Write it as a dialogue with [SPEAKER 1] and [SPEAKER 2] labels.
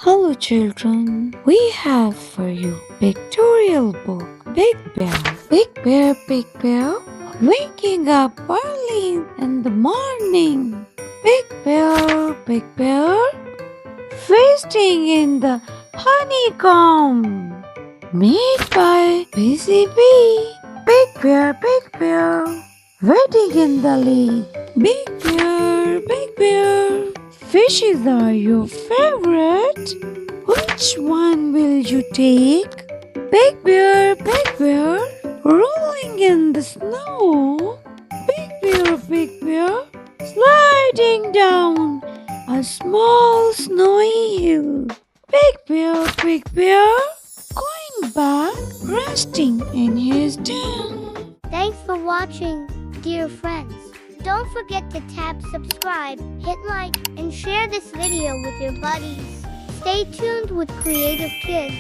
[SPEAKER 1] Hello children, we have for you pictorial book Big Bear. Big Bear, waking up early in the morning. Big Bear, feasting in the honeycomb made by Busy Bee. Big Bear, waiting in the lake. Big Bear, fishes are your favorite. Which one will you take? Big Bear, rolling in the snow. Big Bear, sliding down a small snowy hill. Big Bear, going back, resting in his den.
[SPEAKER 2] Thanks for watching, dear friends. Don't forget to tap subscribe, hit like, and share this video with your buddies. Stay tuned with Creative Kids.